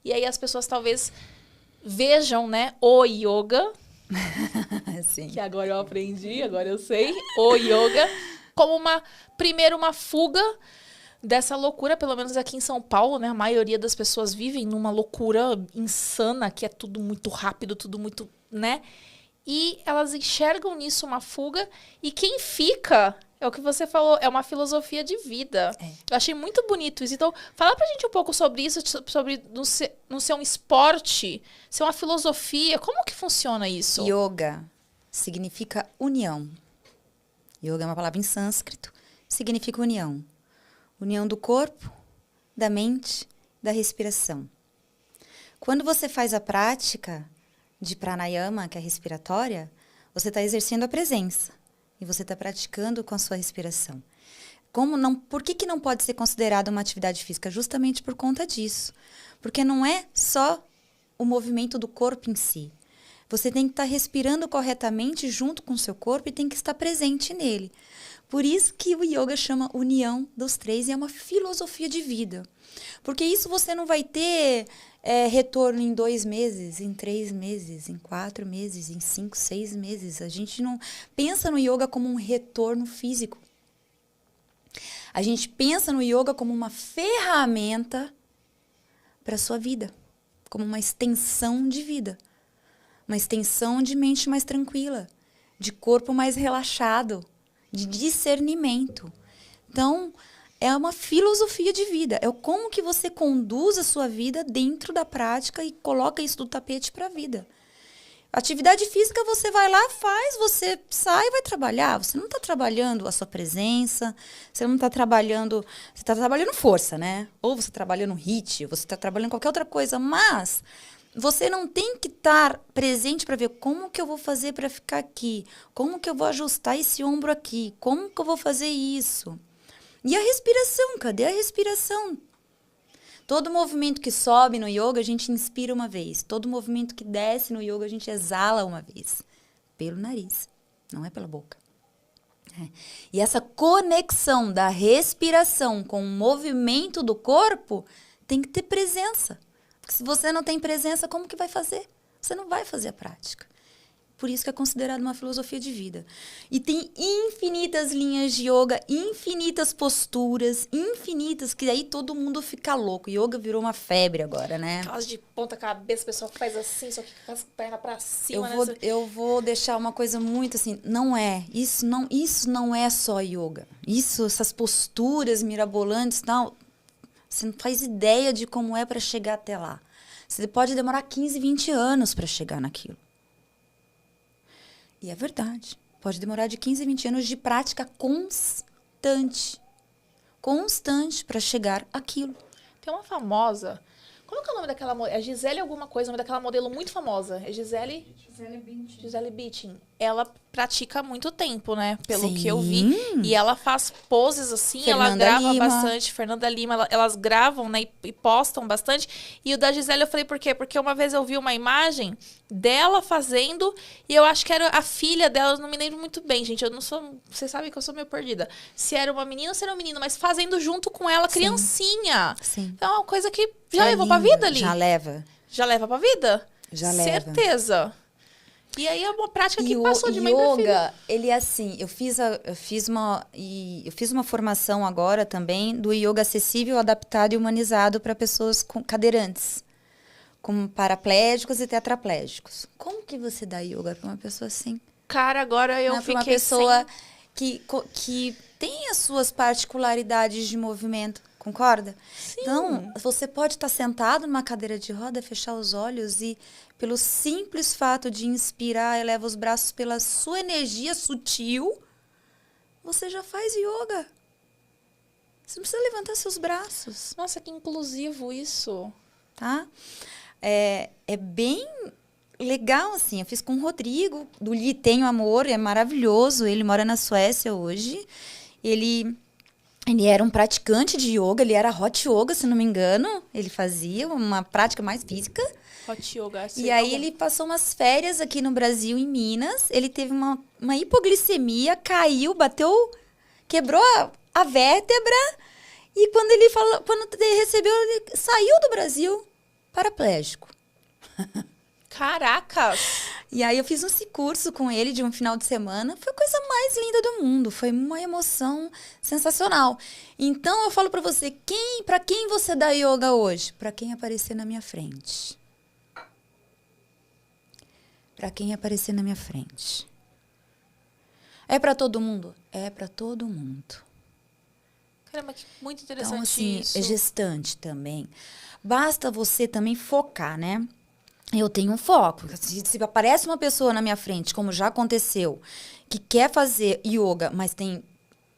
E aí as pessoas talvez vejam, né, o yoga, Sim. que agora eu aprendi, agora eu sei, o yoga, como primeiro uma fuga dessa loucura, pelo menos aqui em São Paulo, né? A maioria das pessoas vivem numa loucura insana, que é tudo muito rápido, tudo muito, né? E elas enxergam nisso uma fuga, e quem fica, é o que você falou, é uma filosofia de vida. Eu achei muito bonito isso. Então, fala pra gente um pouco sobre isso, sobre não ser um esporte, ser uma filosofia. Como que funciona isso? Yoga significa união. Yoga é uma palavra em sânscrito, significa união. União do corpo, da mente, da respiração. Quando você faz a prática de pranayama, que é respiratória, você está exercendo a presença. E você está praticando com a sua respiração. Por que não pode ser considerada uma atividade física? Justamente por conta disso. Porque não é só o movimento do corpo em si. Você tem que estar respirando corretamente junto com o seu corpo e tem que estar presente nele. Por isso que o yoga chama união dos três e é uma filosofia de vida. Porque isso você não vai ter retorno em 2 meses, em 3 meses, em 4 meses, em 5, 6 meses. A gente não pensa no yoga como um retorno físico. A gente pensa no yoga como uma ferramenta para a sua vida, como uma extensão de vida. Uma extensão de mente mais tranquila, de corpo mais relaxado, de discernimento. Então, é uma filosofia de vida. É como que você conduz a sua vida dentro da prática e coloca isso do tapete para a vida. Atividade física, você vai lá, faz, você sai e vai trabalhar. Você não está trabalhando a sua presença, você não está trabalhando... Você está trabalhando força, né? Ou você está trabalhando HIIT, você está trabalhando qualquer outra coisa, mas... Você não tem que estar presente para ver como que eu vou fazer para ficar aqui, como que eu vou ajustar esse ombro aqui, como que eu vou fazer isso. E a respiração, cadê a respiração? Todo movimento que sobe no yoga, a gente inspira uma vez. Todo movimento que desce no yoga, a gente exala uma vez. Pelo nariz, não é pela boca. E essa conexão da respiração com o movimento do corpo tem que ter presença. Porque se você não tem presença, como que vai fazer? Você não vai fazer a prática. Por isso que é considerado uma filosofia de vida. E tem infinitas linhas de yoga, infinitas posturas, infinitas, que aí todo mundo fica louco. Yoga virou uma febre agora, né? Aquelas de ponta cabeça, o pessoal faz assim, só que com as pernas pra cima. Eu vou deixar uma coisa muito assim, isso não é só yoga. Essas posturas mirabolantes, não... Você não faz ideia de como é para chegar até lá. Você pode demorar 15, 20 anos para chegar naquilo. E é verdade. Pode demorar de 15 a 20 anos de prática constante. Constante para chegar àquilo. Tem uma famosa... Como que é o nome daquela modelo? É Gisele alguma coisa, o nome daquela modelo muito famosa. É Gisele Bündchen. Gisele Bündchen. Ela pratica há muito tempo, né? Pelo que eu vi. E ela faz poses assim, Fernanda ela grava Lima. bastante. Fernanda Lima, elas gravam, né? E postam bastante. E o da Gisele eu falei, por quê? Porque uma vez eu vi uma imagem dela fazendo e eu acho que era a filha dela, eu não me lembro muito bem, gente. Eu não sou... Vocês sabem que eu sou meio perdida. Se era uma menina ou se era um menino, mas fazendo junto com ela, criancinha. Sim. Então é uma coisa que já levou pra vida ali. Já leva. Já leva pra vida? Já leva. Certeza. E aí é uma prática que E passou de mãe pra filha. yoga, ele é assim, eu fiz uma formação agora também do yoga acessível, adaptado e humanizado para pessoas cadeirantes, como paraplégicos e tetraplégicos. Como que você dá yoga para uma pessoa assim? Cara, agora eu fiquei uma pessoa sem... que tem as suas particularidades de movimento, concorda? Sim. Então, você pode estar sentado numa cadeira de roda, fechar os olhos e, pelo simples fato de inspirar, eleva os braços pela sua energia sutil, você já faz yoga. Você não precisa levantar seus braços. Nossa, que inclusivo isso. Tá? É bem legal, assim. Eu fiz com o Rodrigo, do Lhe Tenho Amor, é maravilhoso. Ele mora na Suécia hoje. Ele era um praticante de yoga, ele era hot yoga, se não me engano. Ele fazia uma prática mais física. Hot yoga. E aí ele passou umas férias aqui no Brasil, em Minas. Ele teve uma hipoglicemia, caiu, bateu, quebrou a vértebra. E quando ele recebeu, ele saiu do Brasil. paraplégico. Caracas! E aí eu fiz esse curso com ele de um final de semana. Foi a coisa mais linda do mundo. Foi uma emoção sensacional. Então eu falo pra você, pra quem você dá yoga hoje? Pra quem aparecer na minha frente. Pra quem aparecer na minha frente. É pra todo mundo? É pra todo mundo. Caramba, que muito interessante então, assim, isso. É gestante também. Basta você também focar, né? Eu tenho um foco. Se aparece uma pessoa na minha frente, como já aconteceu, que quer fazer yoga, mas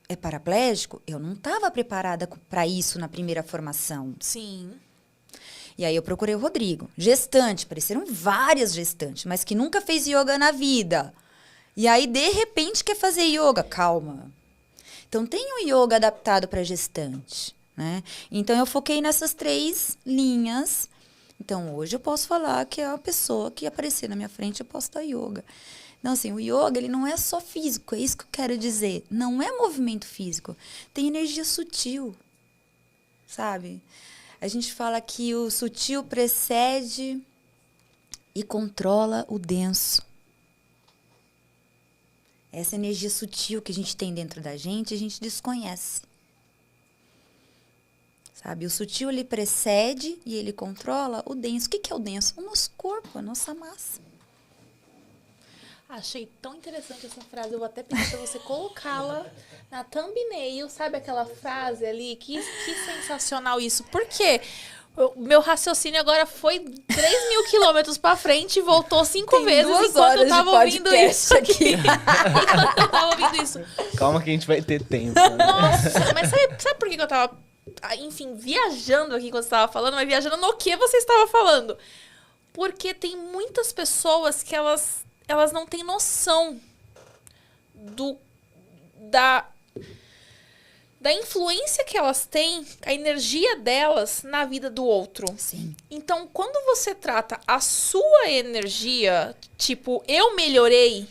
é paraplégico, eu não estava preparada para isso na primeira formação. Sim. E aí eu procurei o Rodrigo. Gestante, apareceram várias gestantes, mas que nunca fez yoga na vida. E aí, de repente, quer fazer yoga. Calma. Então, tem um yoga adaptado para gestante, né? Então, eu foquei nessas 3 linhas. Então, hoje eu posso falar que é a pessoa que aparecer na minha frente, eu posso dar yoga. Então, assim, o yoga, ele não é só físico, é isso que eu quero dizer. Não é movimento físico, tem energia sutil, sabe? A gente fala que o sutil precede e controla o denso. Essa energia sutil que a gente tem dentro da gente, a gente desconhece. Sabe? O sutil, ele precede e ele controla o denso. O que é o denso? O nosso corpo, a nossa massa. Achei tão interessante essa frase. Eu vou até pedir pra você colocá-la na thumbnail. Sabe aquela frase ali? Que sensacional isso. Por quê? O meu raciocínio agora foi 3.000 quilômetros pra frente e voltou 5 vezes enquanto eu tava ouvindo isso aqui. Enquanto eu tava ouvindo isso. Calma que a gente vai ter tempo. Né? Nossa, mas sabe por que eu tava, enfim, viajando aqui enquanto você estava falando, mas viajando no que você estava falando? Porque tem muitas pessoas que elas não têm noção da influência que elas têm, a energia delas na vida do outro. Sim. Então, quando você trata a sua energia, tipo, eu melhorei,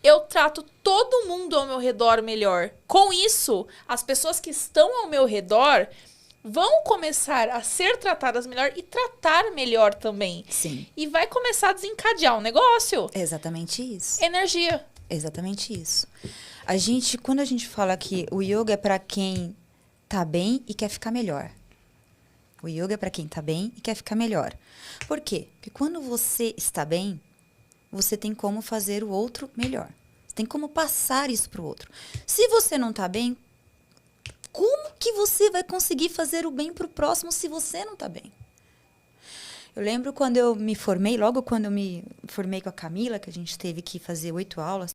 eu trato todo mundo ao meu redor melhor. Com isso, as pessoas que estão ao meu redor vão começar a ser tratadas melhor e tratar melhor também. Sim. E vai começar a desencadear um negócio. É exatamente isso. Energia. Exatamente isso. Quando a gente fala que o yoga é para quem tá bem e quer ficar melhor. O yoga é para quem tá bem e quer ficar melhor. Por quê? Porque quando você está bem, você tem como fazer o outro melhor. Você tem como passar isso para o outro. Se você não tá bem, como que você vai conseguir fazer o bem para o próximo se você não tá bem? Eu lembro quando eu me formei, logo quando eu me formei com a Camila, que a gente teve que fazer 8 aulas,